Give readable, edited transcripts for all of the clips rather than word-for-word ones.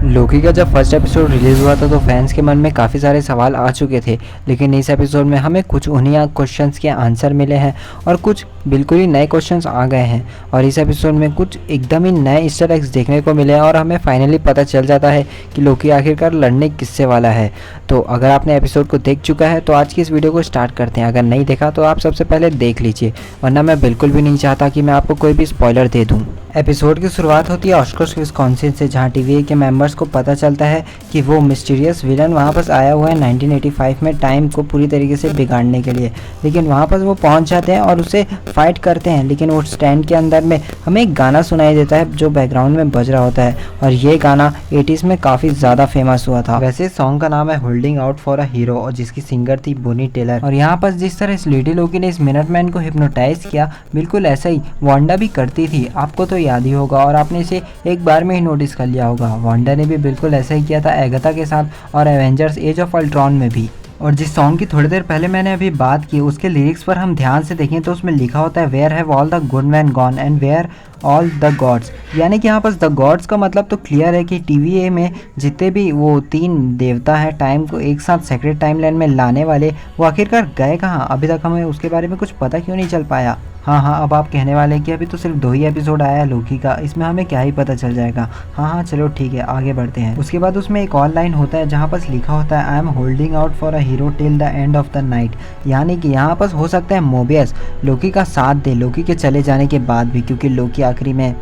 लोकी का जब first episode release हुआ था तो फैंस के मन में काफ़ी सारे सवाल आ चुके थे, लेकिन इस एपिसोड में हमें कुछ उन्हीं क्वेश्चंस के आंसर मिले हैं और कुछ बिल्कुल ही नए क्वेश्चंस आ गए हैं। और इस एपिसोड में कुछ एकदम ही नए ईस्टर एग्स देखने को मिले हैं और हमें फाइनली पता चल जाता है कि लोकी आखिरकार लड़ने किससे वाला है। तो अगर आपने एपिसोड को देख चुका है तो आज की इस वीडियो को स्टार्ट करते हैं। अगर नहीं देखा तो आप सबसे पहले देख लीजिए, वरना मैं बिल्कुल भी नहीं चाहता कि मैं आपको कोई भी स्पॉइलर दे दूँ। एपिसोड की शुरुआत होती है ऑस्कर्स विस्कॉन्सिन से, जहाँ टीवीए के मेंबर्स को पता चलता है कि वो मिस्टीरियस विलन वहाँ पर आया हुआ है 1985 में टाइम को पूरी तरीके से बिगाड़ने के लिए। लेकिन वहाँ पर वो पहुँच जाते हैं और उसे फाइट करते हैं, लेकिन वो स्टैंड के अंदर में हमें एक गाना सुनाई देता है जो बैकग्राउंड में बज रहा होता है, और ये गाना 80s में काफ़ी ज़्यादा फेमस हुआ था। वैसे सॉन्ग का नाम है holding out for a hero और जिसकी सिंगर थी बोनी टेलर। और यहाँ पर जिस तरह इस लेडी लोकी ने इस मिनटमैन को हिप्नोटाइज किया, बिल्कुल ऐसा ही वांडा भी करती थी। आपको तो याद ही होगा और आपने इसे एक बार में ही नोटिस कर लिया होगा। वांडा ने भी बिल्कुल ऐसा ही किया था एगाथा के साथ और एवेंजर्स एज ऑफ अल्ट्रॉन में भी। और जिस सॉन्ग की थोड़ी देर पहले मैंने अभी बात की, उसके लिरिक्स पर हम ध्यान से देखें तो उसमें लिखा होता है where have all the good man gone and where all the gods. यानी कि यहाँ पर द गॉड्स का मतलब तो क्लियर है कि टीवीए में जितने भी वो 3 देवता हैं टाइम को एक साथ सेक्रेट टाइमलाइन में लाने वाले, वो आखिरकार गए कहाँ? अभी तक हमें उसके बारे में कुछ पता क्यों नहीं चल पाया। हाँ, अब आप कहने वाले हैं कि अभी तो सिर्फ 2 ही एपिसोड आया है लोकी का, इसमें हमें क्या ही पता चल जाएगा। हाँ, चलो ठीक है, आगे बढ़ते हैं। उसके बाद उसमें एक और लाइन होता है जहाँ पर लिखा होता है I am holding out for a hero till the end of the night. यानी कि यहाँ पर हो सकता है मोबियस लोकी का साथ दे लोकी के चले जाने के बाद भी, क्योंकि लोकी आखिरी में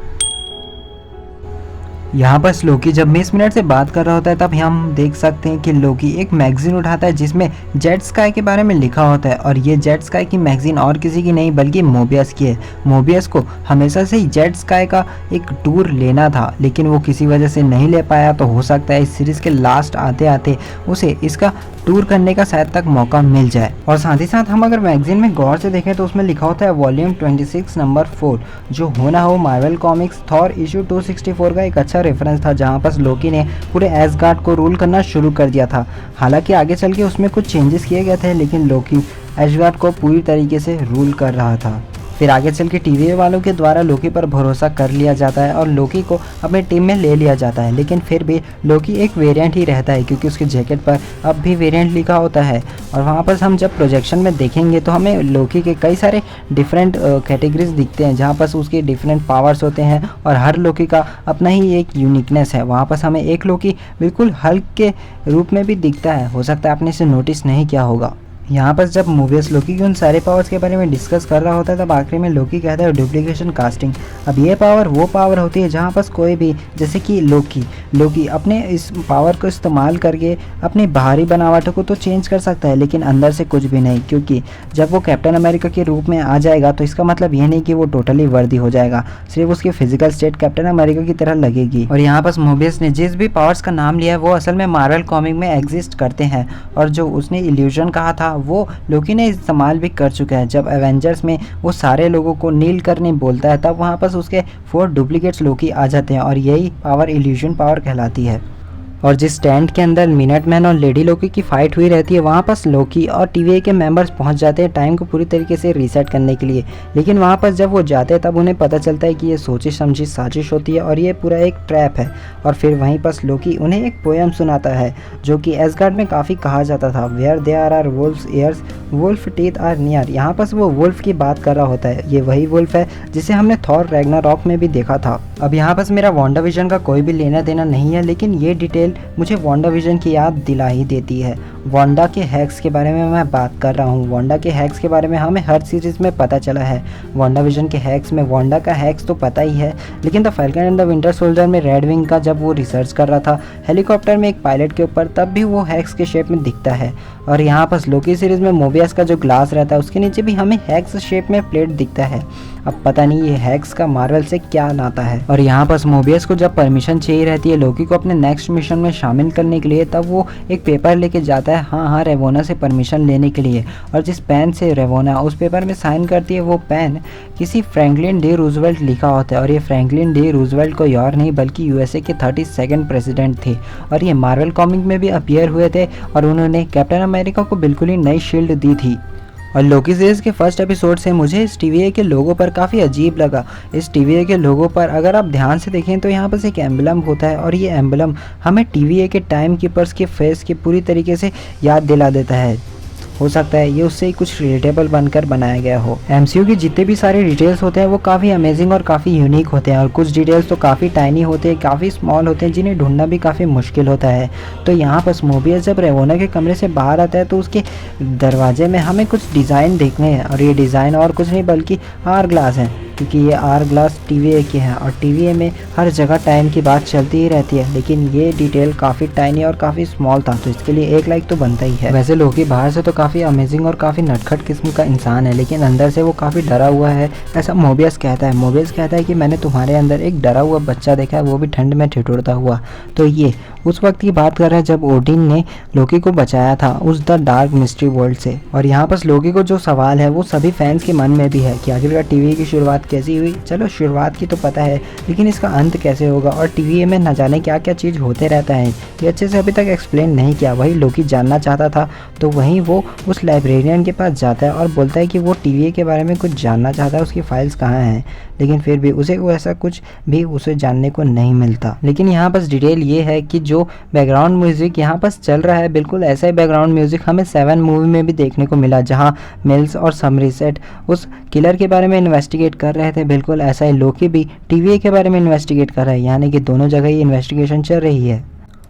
यहाँ पर लोकी जब मिस मिनट से बात कर रहा होता है तब हम देख सकते हैं कि लोकी एक मैगजीन उठाता है जिसमें जेट स्काई के बारे में लिखा होता है। और ये जेट स्काई की मैगजीन और किसी की नहीं बल्कि मोबियस की है। मोबियस को हमेशा से ही जेट स्काई का एक टूर लेना था, लेकिन वो किसी वजह से नहीं ले पाया। तो हो सकता है इस सीरीज़ के लास्ट आते आते उसे इसका टूर करने का शायद तक मौका मिल जाए। और साथ ही साथ हम अगर मैगजीन में गौर से देखें तो उसमें लिखा होता है वॉल्यूम 26 नंबर 4, जो होना हो मार्वल कॉमिक्स थॉर इशू 264 का एक अच्छा रेफरेंस था, जहां पर लोकी ने पूरे एसगार्ड को रूल करना शुरू कर दिया था। हालांकि आगे चल के उसमें कुछ चेंजेस किए गए थे, लेकिन लोकी एसगार्ड को पूरी तरीके से रूल कर रहा था। फिर आगे चल के टीवी वालों के द्वारा लोकी पर भरोसा कर लिया जाता है और लोकी को अपनी टीम में ले लिया जाता है, लेकिन फिर भी लोकी एक वेरिएंट ही रहता है क्योंकि उसके जैकेट पर अब भी वेरिएंट लिखा होता है। और वहाँ पर हम जब प्रोजेक्शन में देखेंगे तो हमें लोकी के कई सारे डिफरेंट कैटेगरीज दिखते हैं, जहाँ पर उसके डिफरेंट पावर्स होते हैं और हर लोकी का अपना ही एक यूनिकनेस है। वहाँ पर हमें एक लोकी बिल्कुल हल्क के रूप में भी दिखता है, हो सकता है आपने इसे नोटिस नहीं किया होगा। यहाँ पर जब मोबियस लोकी के उन सारे पावर्स के बारे में डिस्कस कर रहा होता है तब आखिरी में लोकी कहता है डुप्लीकेशन कास्टिंग। अब ये पावर वो पावर होती है जहाँ पर कोई भी, जैसे कि लोकी अपने इस पावर को इस्तेमाल करके अपनी बाहरी बनावट को तो चेंज कर सकता है, लेकिन अंदर से कुछ भी नहीं, क्योंकि जब वो कैप्टन अमेरिका के रूप में आ जाएगा तो इसका मतलब ये नहीं कि वो टोटली वर्दी हो जाएगा, सिर्फ उसकी फिजिकल स्टेट कैप्टन अमेरिका की तरह लगेगी। और यहाँ पर मोबियस ने जिस भी पावर्स का नाम लिया है वो असल में मार्वल कॉमिक में एग्जिस्ट करते हैं, और जो उसने इल्यूजन कहा था वो लोकी ने इस्तेमाल भी कर चुका है। जब एवेंजर्स में वो सारे लोगों को नील करने बोलता है तब वहाँ पर उसके 4 डुप्लीकेट्स लोकी आ जाते हैं और यही पावर इल्यूजन पावर कहलाती है। और जिस स्टैंड के अंदर मिनटमैन और लेडी लोकी की फाइट हुई रहती है वहाँ पर लोकी और टीवीए के मेंबर्स पहुँच जाते हैं टाइम को पूरी तरीके से रीसेट करने के लिए, लेकिन वहाँ पर जब वो जाते हैं तब उन्हें पता चलता है कि ये सोची समझी साजिश होती है और ये पूरा एक ट्रैप है। और फिर वहीं पर लोकी उन्हें एक पोएम सुनाता है जो कि एसगार्ड में काफ़ी कहा जाता था, where there are wolfs years wolf teeth are near. यहाँ पर वो वुल्फ की बात कर रहा होता है, ये वही वुल्फ है जिसे हमने थॉर रैग्नारॉक में भी देखा था। अब यहाँ पर मेरा वांडाविजन का कोई भी लेना देना नहीं है, लेकिन ये डिटेल मुझे वांडाविजन की याद दिला ही देती है। वांडा के हैक्स के बारे में मैं बात कर रहा हूँ। वांडा के हैक्स के बारे में हमें हर सीरीज़ में पता चला है। वांडाविजन के हैक्स में वांडा का हैक्स तो पता ही है, लेकिन the falcon and the winter soldier में रेड विंग का जब वो रिसर्च कर रहा था हेलीकॉप्टर में एक पायलट के ऊपर, तब भी वो हैक्स के शेप में दिखता है। और यहाँ पर लोकी सीरीज़ में मोबियस का जो ग्लास रहता है उसके नीचे भी हमें हैक्स शेप में प्लेट दिखता है। अब पता नहीं ये हैक्स का मार्वल से क्या नाता है। और यहाँ पर मोबियस को जब परमिशन चाहिए रहती है लोकी को अपने नेक्स्ट मिशन में शामिल करने के लिए, तब वो एक पेपर लेके जाता है हाँ रेवोना से परमिशन लेने के लिए। और जिस पेन से रेवोना उस पेपर में साइन करती है वो पेन किसी फ्रैंकलिन डी रूजवेल्ट लिखा होता है, और ये फ्रैंकलिन डी रूजवेल्ट कोई और नहीं बल्कि यूएसए के 32nd प्रेसिडेंट थे, और ये मार्वल कॉमिक में भी अपीयर हुए थे और उन्होंने कैप्टन अमेरिका को बिल्कुल ही नई शील्ड दी थी। और लोकी सीरीज़ के फर्स्ट एपिसोड से मुझे इस TVA के लोगो पर काफ़ी अजीब लगा। इस TVA के लोगो पर अगर आप ध्यान से देखें तो यहाँ पर एक एम्बलम होता है और ये एम्बलम हमें TVA के टाइम कीपर्स के फेस के पूरी तरीके से याद दिला देता है। हो सकता है ये उससे ही कुछ रिलेटेबल बनकर बनाया गया हो। MCU की जितने भी सारे डिटेल्स होते हैं वो काफ़ी अमेजिंग और काफ़ी यूनिक होते हैं और कुछ डिटेल्स तो काफ़ी टाइनी होते हैं, काफ़ी स्मॉल होते हैं, जिन्हें ढूंढना भी काफ़ी मुश्किल होता है। तो यहाँ पर मोबियस जब रेवोना के कमरे से बाहर आता है तो उसके दरवाजे में हमें कुछ डिज़ाइन देखने हैं और ये डिज़ाइन और कुछ नहीं बल्कि आर ग्लास है, क्योंकि ये आर ग्लास TVA के हैं और TVA में हर जगह टाइम की बात चलती ही रहती है। लेकिन ये डिटेल काफ़ी टाइनी और काफ़ी स्मॉल था, तो इसके लिए 1 लाइक तो बनता ही है। वैसे लोकी बाहर से तो काफ़ी अमेजिंग और काफ़ी नटखट किस्म का इंसान है, लेकिन अंदर से वो काफ़ी डरा हुआ है, ऐसा मोबियस कहता है। मोबियस कहता है कि मैंने तुम्हारे अंदर एक डरा हुआ बच्चा देखा है, वो भी ठंड में ठिठुरता हुआ। तो ये उस वक्त की बात कर रहा है जब ओडिन ने लोकी को बचाया था उस द डार्क मिस्ट्री वर्ल्ड से। और यहाँ पर लोकी को जो सवाल है वो सभी फैंस के मन में भी है कि आखिरकार TVA की शुरुआत कैसी हुई। चलो शुरुआत की तो पता है, लेकिन इसका अंत कैसे होगा और TVA में न जाने क्या क्या चीज़ होते रहता है, ये अच्छे से अभी तक एक्सप्लेन नहीं किया। वही लोकी जानना चाहता था, तो वहीं वो उस लाइब्रेरियन के पास जाता है और बोलता है कि वो TVA के बारे में कुछ जानना चाहता है, उसकी फाइल्स कहाँ हैं, लेकिन फिर भी उसे ऐसा कुछ भी उसे जानने को नहीं मिलता। लेकिन यहाँ पर डिटेल ये है कि जो बैकग्राउंड म्यूजिक यहाँ पर चल रहा है, बिल्कुल ऐसा ही बैकग्राउंड म्यूजिक हमें 7 मूवी में भी देखने को मिला, जहाँ मिल्स और समरीसेट उस किलर के बारे में इन्वेस्टिगेट कर रहे थे। बिल्कुल ऐसा ही लोकी भी TVA के बारे में इन्वेस्टिगेट कर रहा है, यानी कि दोनों जगह ही इन्वेस्टिगेशन चल रही है।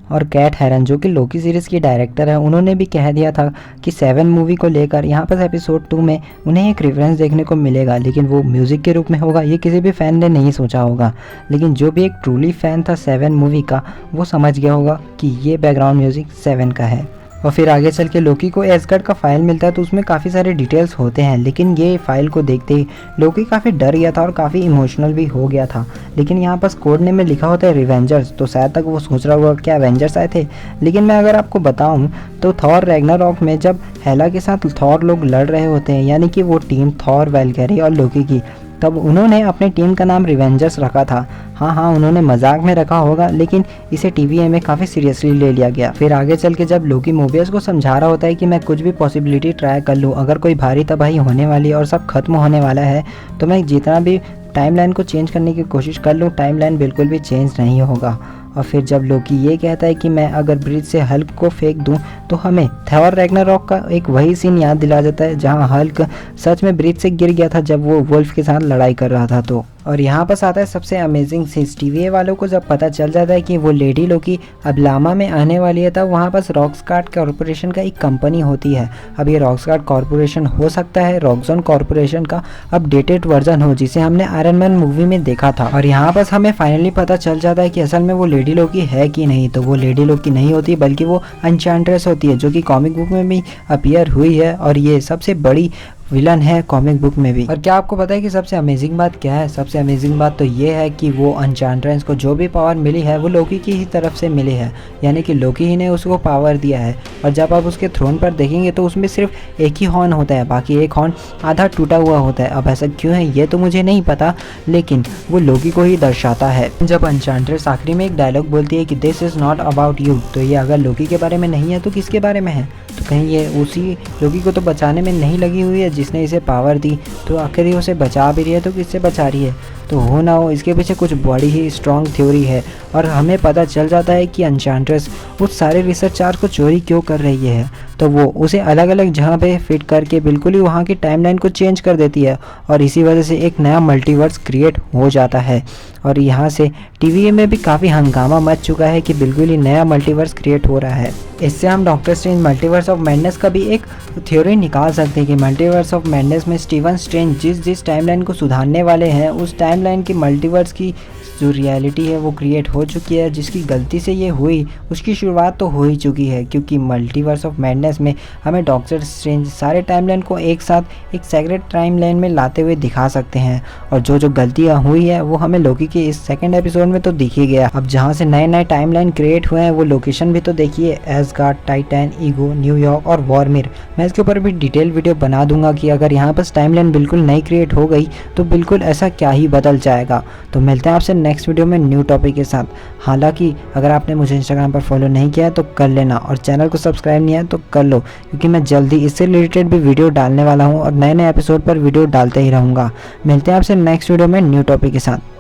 और कैट हेरन जो कि लोकी सीरीज़ की डायरेक्टर है, उन्होंने भी कह दिया था कि 7 मूवी को लेकर यहाँ पर एपिसोड 2 में उन्हें एक रेफरेंस देखने को मिलेगा, लेकिन वो म्यूज़िक के रूप में होगा। ये किसी भी फ़ैन ने नहीं सोचा होगा, लेकिन जो भी एक ट्रूली फ़ैन था 7 मूवी का, वो समझ गया होगा कि ये बैकग्राउंड म्यूज़िक 7 का है। और फिर आगे चल के लोकी को एस्गर्ड का फाइल मिलता है, तो उसमें काफ़ी सारे डिटेल्स होते हैं, लेकिन ये फाइल को देखते ही लोकी काफ़ी डर गया था और काफ़ी इमोशनल भी हो गया था। लेकिन यहाँ पर कोड नेम में लिखा होता है रिवेंजर्स, तो शायद तक वो सोच रहा होगा क्या एवेंजर्स आए थे। लेकिन मैं अगर आपको बताऊँ तो थॉर रैग्नारॉक में जब हेला के साथ थॉर लोग लड़ रहे होते हैं, यानी कि वो टीम थॉर, वैल्केरी और लोकी की, तब उन्होंने अपनी टीम का नाम रिवेंजर्स रखा था। हाँ, उन्होंने मजाक में रखा होगा, लेकिन इसे TVA में काफ़ी सीरियसली ले लिया गया। फिर आगे चल के जब लोकी मोबियस को समझा रहा होता है कि मैं कुछ भी पॉसिबिलिटी ट्राई कर लूँ, अगर कोई भारी तबाही होने वाली है और सब खत्म होने वाला है, तो मैं जितना भी टाइमलाइन को चेंज करने की कोशिश कर लूँ, टाइमलाइन बिल्कुल भी चेंज नहीं होगा। और फिर जब लोकी ये कहता है कि मैं अगर ब्रिज से हल्क को फेंक दूं, तो हमें थॉर रैग्नारॉक का एक वही सीन याद दिला जाता है जहां हल्क सच में ब्रिज से गिर गया था जब वो वुल्फ के साथ लड़ाई कर रहा था। तो और यहाँ पर आता है सबसे अमेजिंग सीन। TVA वालों को जब पता चल जाता है कि वो लेडी लोकी अब लामा में आने वाली है, तब वहाँ पास रॉकस्टार्ट कॉरपोरेशन का एक कंपनी होती है। अब ये रॉकस्टार्ट कॉरपोरेशन हो सकता है रॉकजोन कॉरपोरेशन का अपडेटेड वर्जन हो, जिसे हमने आयरन मैन मूवी में देखा था। और यहाँ पर हमें फाइनली पता चल जाता है कि असल में वो लेडी लोकी है कि नहीं। तो वो लेडी लोकी नहीं होती, बल्कि वो एन्चेंट्रेस होती है, जो कि कॉमिक बुक में भी अपीयर हुई है और ये सबसे बड़ी विलन है कॉमिक बुक में भी। और क्या आपको पता है कि सबसे अमेजिंग बात क्या है? सबसे अमेजिंग बात तो ये है कि वो एन्चेंट्रेस को जो भी पावर मिली है वो लोकी की ही तरफ से मिली है, यानी कि लोकी ही ने उसको पावर दिया है। और जब आप उसके थ्रोन पर देखेंगे तो उसमें सिर्फ एक ही हॉर्न होता है, बाकी एक हॉर्न आधा टूटा हुआ होता है। अब ऐसा क्यों है ये तो मुझे नहीं पता, लेकिन वो लोकी को ही दर्शाता है। जब एन्चेंट्रेस आखिरी में एक डायलॉग बोलती है कि this is not about you, तो ये अगर लोकी के बारे में नहीं है तो किसके बारे में है? तो कहीं ये उसी लोकी को तो बचाने में नहीं लगी हुई है जिसने इसे पावर दी, तो आखिर ये उसे बचा भी रही है, तो किससे बचा रही है? तो हो ना हो इसके पीछे कुछ बड़ी ही स्ट्रॉन्ग थ्योरी है। और हमें पता चल जाता है कि एन्चेंट्रेस उस सारे रिसर्च चार्ज को चोरी क्यों कर रही है, तो वो उसे अलग अलग जगह पे फिट करके बिल्कुल ही वहाँ की टाइमलाइन को चेंज कर देती है और इसी वजह से एक नया मल्टीवर्स क्रिएट हो जाता है। और यहाँ से TVA में भी काफ़ी हंगामा मच चुका है कि बिल्कुल ही नया मल्टीवर्स क्रिएट हो रहा है। इससे हम doctor strange multiverse of madness का भी एक थ्योरी निकाल सकते हैं कि मल्टीवर्स ऑफ मैडनेस में स्टीवन स्ट्रेंज जिस टाइमलाइन को सुधारने वाले हैं, उस टाइमलाइन की मल्टीवर्स की जो रियलिटी है वो क्रिएट हो चुकी है। जिसकी गलती से ये हुई उसकी शुरुआत तो हो ही चुकी है, क्योंकि मल्टीवर्स ऑफ मैडनेस में हमें डॉक्टर स्ट्रेंज सारे टाइमलाइन को एक साथ एक सेक्रेट टाइमलाइन में लाते हुए दिखा सकते हैं। और जो गलतियाँ हुई है वो हमें लोकी के इस सेकंड एपिसोड में तो दिख ही गया। अब जहाँ से नए नए टाइमलाइन क्रिएट हुए हैं वो लोकेशन भी तो देखिए, एसगार्ड, टाइटन, ईगो, न्यूयॉर्क और वॉर्मिर। मैं इसके ऊपर भी डिटेल वीडियो बना दूंगा कि अगर यहाँ पर टाइमलाइन बिल्कुल नई क्रिएट हो गई तो बिल्कुल ऐसा क्या ही बदल जाएगा। तो मिलते हैं आपसे नेक्स्ट वीडियो में न्यू टॉपिक के साथ। हालांकि अगर आपने मुझे इंस्टाग्राम पर फॉलो नहीं किया है तो कर लेना, और चैनल को सब्सक्राइब नहीं है तो कर लो, क्योंकि मैं जल्दी इससे रिलेटेड भी वीडियो डालने वाला हूँ और नए नए एपिसोड पर वीडियो डालते ही रहूँगा। मिलते हैं आपसे नेक्स्ट वीडियो में न्यू टॉपिक के साथ।